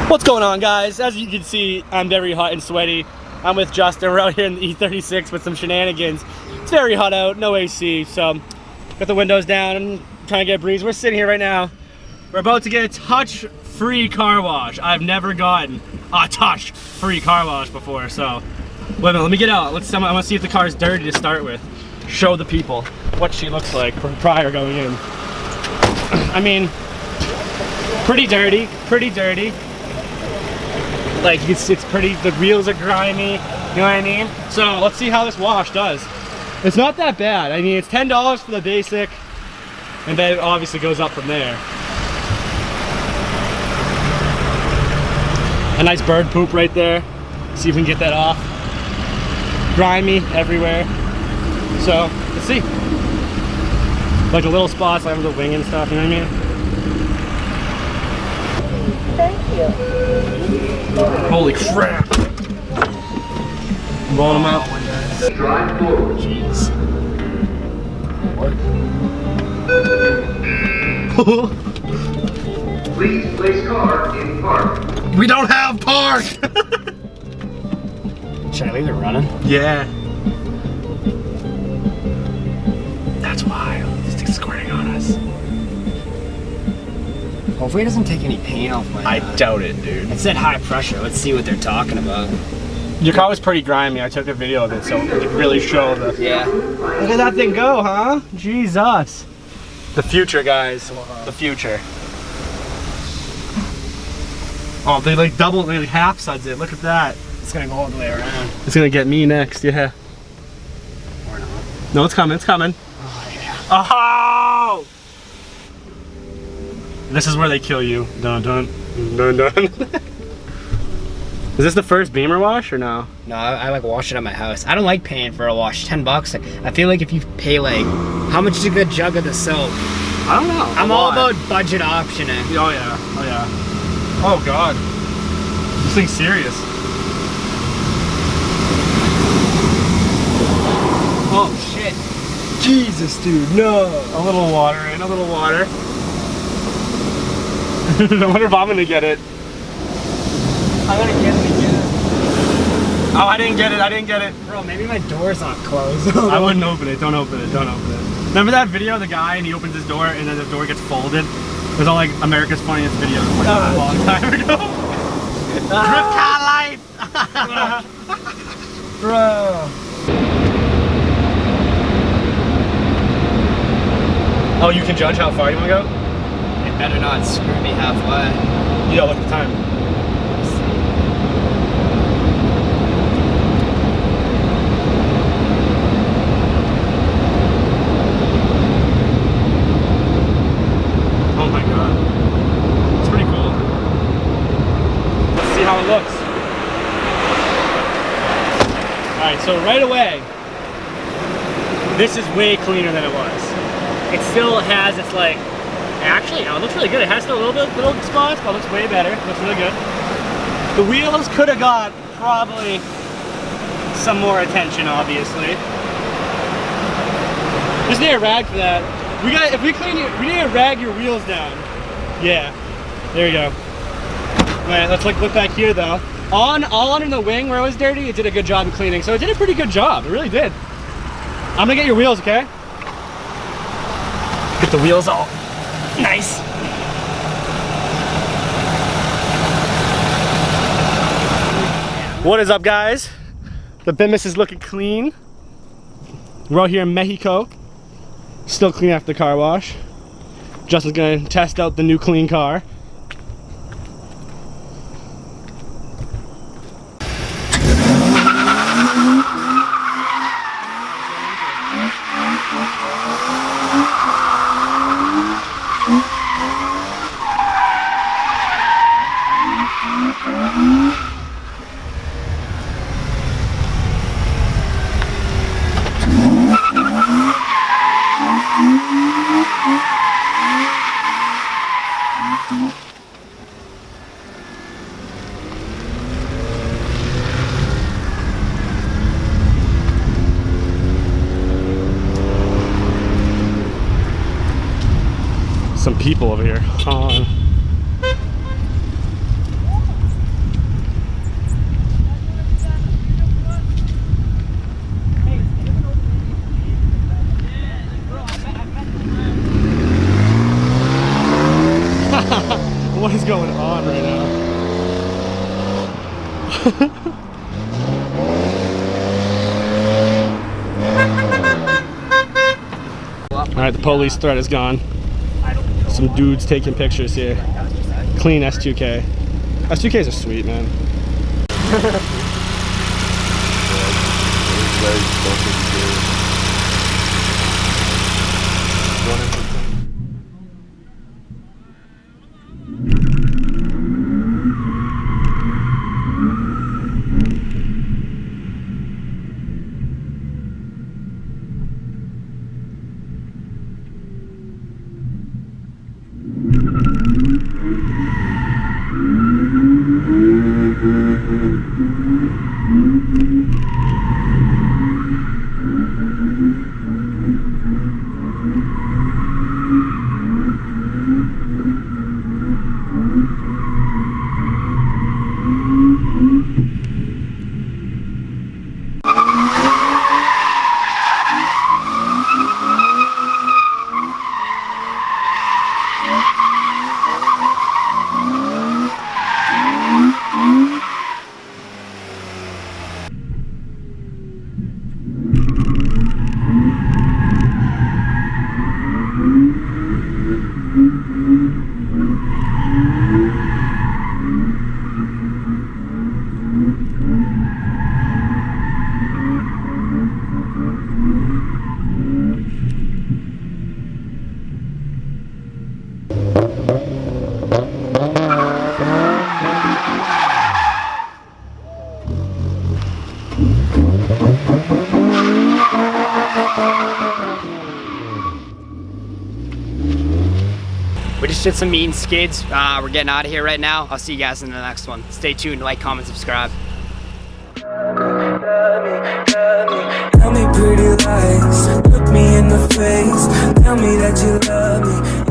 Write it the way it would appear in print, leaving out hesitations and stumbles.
What's going on, guys? As you can see, I'm very hot and sweaty. I'm with Justin. We're out here in the E36 with some shenanigans. It's very hot out, no AC, so got the windows down and trying to get a breeze. We're sitting here right now. We're about to get a touch-free car wash. I've never gotten a touch-free car wash before, so wait a minute, let me get out. I want to see if the car's dirty to start with. Show the people what she looks like prior going in. I mean, pretty dirty, Like, it's pretty, the wheels are grimy, you know what I mean? So let's see how this wash does. It's not that bad. I mean, it's $10 for the basic, and then it obviously goes up from there. A nice bird poop right there. See if we can get that off. Grimy everywhere. So, let's see. Like the little spots, like the wing and stuff, you know what I mean? Thank you. Holy crap! Rolling them out. Drive forward. Jeez. Please place car in park. We don't have park! Should I leave it running? Yeah. That's wild. This thing's squirting on us. Hopefully it doesn't take any paint off my I doubt it, dude. It said high pressure. Let's see what they're talking about. Your car was pretty grimy. I took a video of it, so it could really show the... Yeah. Look at that thing go, huh? Jesus. The future, guys. The future. Oh, they like half suds it. Look at that. It's gonna go all the way around. It's gonna get me next, yeah. Or not. No, it's coming, it's coming. Oh yeah. Oh! This is where they kill you. Dun dun dun dun. Is this the first Beamer wash or no? No, I like wash it at my house. I don't like paying for a wash. $10. Like, I feel like if you pay like, how much is a good jug of the soap? I don't know. I'm all about budget optioning. Oh yeah, oh yeah. Oh god. This thing's serious. Oh shit. Jesus, dude, no. A little water in, a little water. I wonder if I'm gonna get it. I'm gonna get it again. Oh, I didn't get it. Bro, maybe my door's not closed. I wouldn't open it, don't open it. Remember that video of the guy and he opens his door and then the door gets folded? It was all like America's Funniest Videos like a long time ago. Drip car life! Bro. Oh, you can judge how far you wanna go? It better not screw me halfway. You gotta look at the time. Oh my god. It's pretty cool. Let's see how it looks. Alright, so right away, this is way cleaner than it was. It still has its like, actually no, it looks really good. It has still a little spots, but it looks way better. It looks really good. The wheels could have got probably some more attention, obviously. Just need a rag for that. We need to rag your wheels down. Yeah, there you go. All right, let's look back here though. All under the wing where it was dirty, it did a good job of cleaning. So it did a pretty good job, it really did. I'm gonna get your wheels, okay? Get the wheels all nice. What is up, guys? The Bemis is looking clean. We're out here in Mexico. Still clean after the car wash. Justin's gonna test out the new clean car. Some people over here. on right now. Alright, the police threat is gone. Some dudes taking pictures here. Clean S2K. S2Ks are sweet, man. We just did some meat and skids. We're getting out of here right now. I'll see you guys in the next one. Stay tuned, like, comment, subscribe. Tell me pretty lies, look me in the face, tell me that you love me.